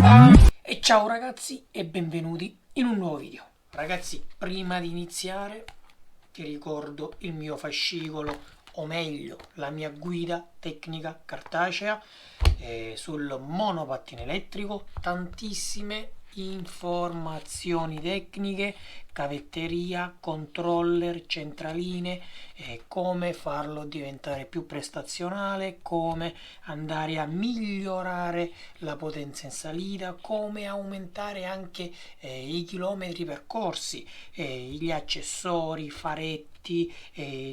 E ciao ragazzi e benvenuti in un nuovo video. Ragazzi, prima di iniziare ti ricordo il mio fascicolo, o meglio la mia guida tecnica cartacea sul monopattino elettrico, tantissime informazioni tecniche, cavetteria, controller, centraline, come farlo diventare più prestazionale, come andare a migliorare la potenza in salita, come aumentare anche i chilometri percorsi, gli accessori, faretti,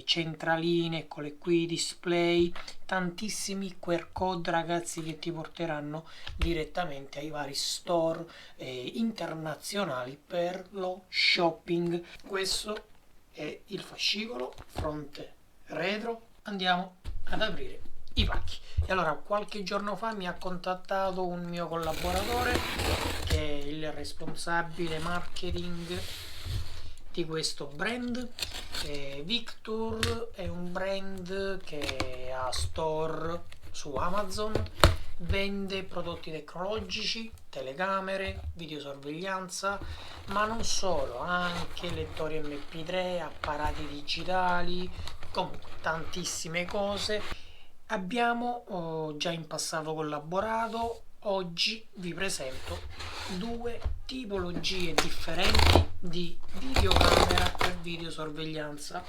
centraline, eccole qui, display, tantissimi QR code ragazzi che ti porteranno direttamente ai vari store internazionali per lo shopping. Questo è il fascicolo fronte retro. Andiamo ad aprire i pacchi. E allora, qualche giorno fa mi ha contattato un mio collaboratore che è il responsabile marketing di questo brand. Victur è un brand che ha store su Amazon, vende prodotti tecnologici, telecamere, videosorveglianza, ma non solo, anche lettori MP3, apparati digitali, comunque tantissime cose. Abbiamo già in passato collaborato. Oggi vi presento due tipologie differenti di videocamera per videosorveglianza,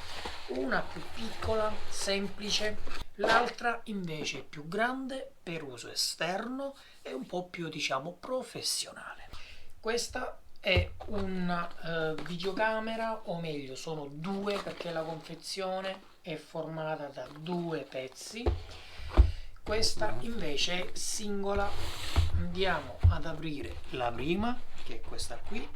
una più piccola, semplice, l'altra invece più grande per uso esterno e un po' più, diciamo, professionale. Questa è una videocamera, o meglio sono due perché la confezione è formata da due pezzi. Questa invece è singola. Andiamo ad aprire la prima, che è questa qui,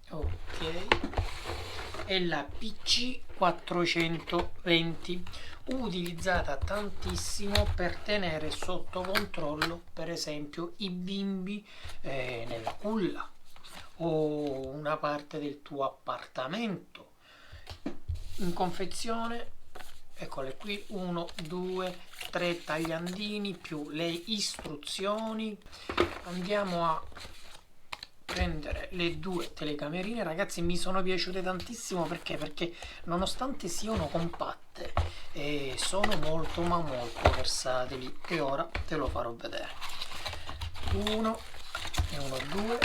ok, è la PC420, utilizzata tantissimo per tenere sotto controllo per esempio i bimbi nella culla o una parte del tuo appartamento. In confezione, eccole qui, 1, 2, 3 tagliandini più le istruzioni. Andiamo a prendere le due telecamerine. Ragazzi, mi sono piaciute tantissimo perché nonostante siano compatte sono molto ma molto versatili, e ora te lo farò vedere. Uno e uno, due,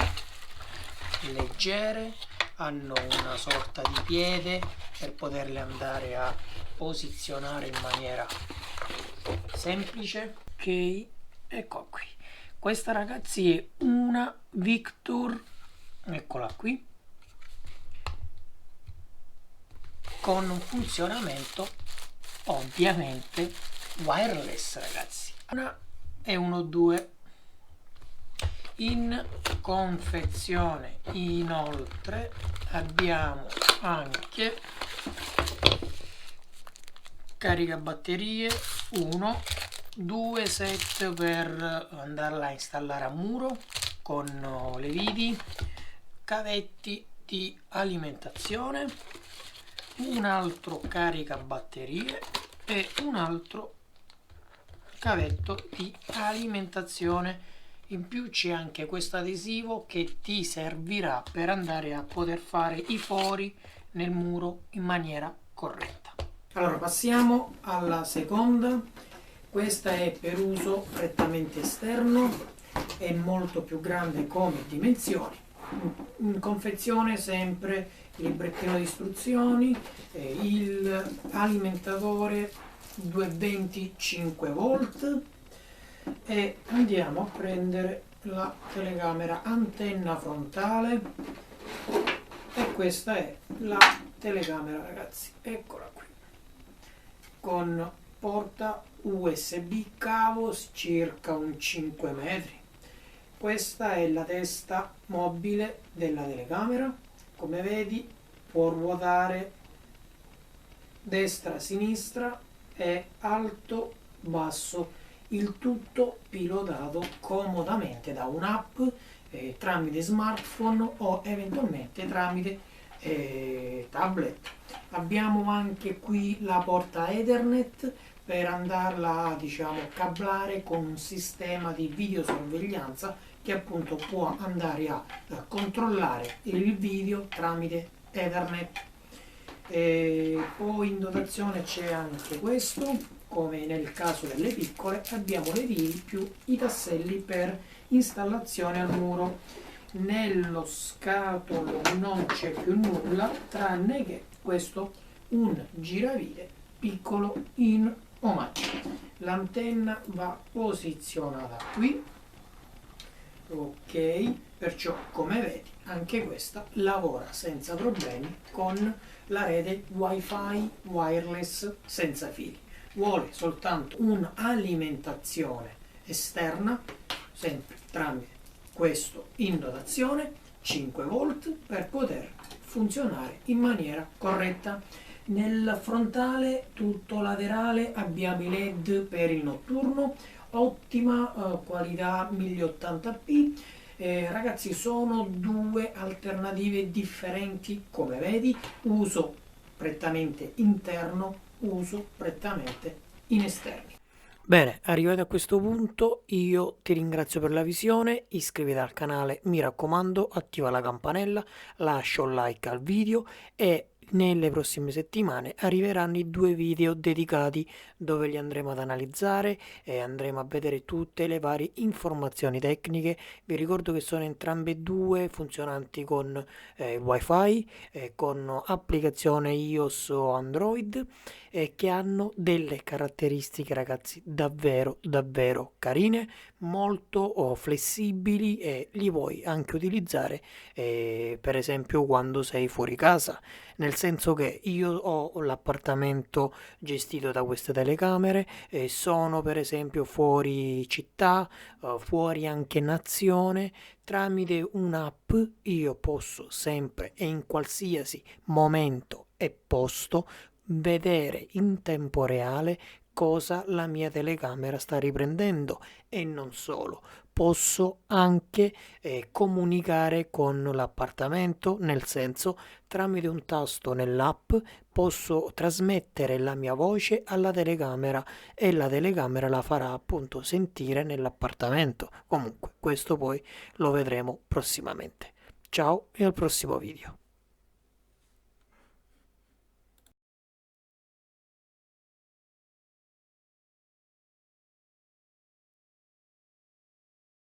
leggere, hanno una sorta di piede per poterle andare a posizionare in maniera semplice. Ok, ecco qui. Questa ragazzi è una Victur, eccola qui, con un funzionamento ovviamente wireless ragazzi. Una e uno, due. In confezione inoltre abbiamo anche caricabatterie, 1, 2 set per andarla a installare a muro con le viti, cavetti di alimentazione, un altro caricabatterie e un altro cavetto di alimentazione. In più c'è anche questo adesivo che ti servirà per andare a poter fare i fori nel muro in maniera corretta. Allora passiamo alla seconda. Questa è per uso prettamente esterno, è molto più grande come dimensioni. In confezione sempre il librettino di istruzioni, il alimentatore 220 5 volt. E andiamo a prendere la telecamera antenna frontale, e questa è la telecamera ragazzi, eccola qui, con porta USB, cavo circa un 5 metri. Questa è la testa mobile della telecamera, come vedi può ruotare destra sinistra e alto basso, il tutto pilotato comodamente da un'app tramite smartphone o eventualmente tramite tablet. Abbiamo anche qui la porta Ethernet per andarla a, diciamo, cablare con un sistema di videosorveglianza che appunto può andare a controllare il video tramite Ethernet. E poi in dotazione c'è anche questo, come nel caso delle piccole abbiamo le viti più i tasselli per installazione al muro. Nello scatolo non c'è più nulla tranne che questo, un giravite piccolo in omaggio. L'antenna va posizionata qui, ok, perciò come vedi anche questa lavora senza problemi con la rete wifi wireless senza fili. Vuole soltanto un'alimentazione esterna, sempre tramite questo in dotazione 5 volt, per poter funzionare in maniera corretta. Nel frontale tutto laterale abbiamo i LED per il notturno, ottima qualità 1080p. Ragazzi, sono due alternative differenti, come vedi, uso prettamente interno, uso prettamente in esterni. Bene, arrivati a questo punto io ti ringrazio per la visione, iscriviti al canale, mi raccomando, attiva la campanella, lascia un like al video e nelle prossime settimane arriveranno i 2 video dedicati dove li andremo ad analizzare e andremo a vedere tutte le varie informazioni tecniche. Vi ricordo che sono entrambe 2 funzionanti con wifi, con applicazione iOS o Android, che hanno delle caratteristiche, ragazzi, davvero carine, molto flessibili, e li puoi anche utilizzare per esempio quando sei fuori casa, nel senso che io ho l'appartamento gestito da queste telecamere e sono per esempio fuori città, fuori anche nazione. Tramite un'app io posso sempre e in qualsiasi momento e posto vedere in tempo reale cosa la mia telecamera sta riprendendo, e non solo, posso anche comunicare con l'appartamento, nel senso, tramite un tasto nell'app posso trasmettere la mia voce alla telecamera e la telecamera la farà appunto sentire nell'appartamento. Comunque questo poi lo vedremo prossimamente. Ciao e al prossimo video.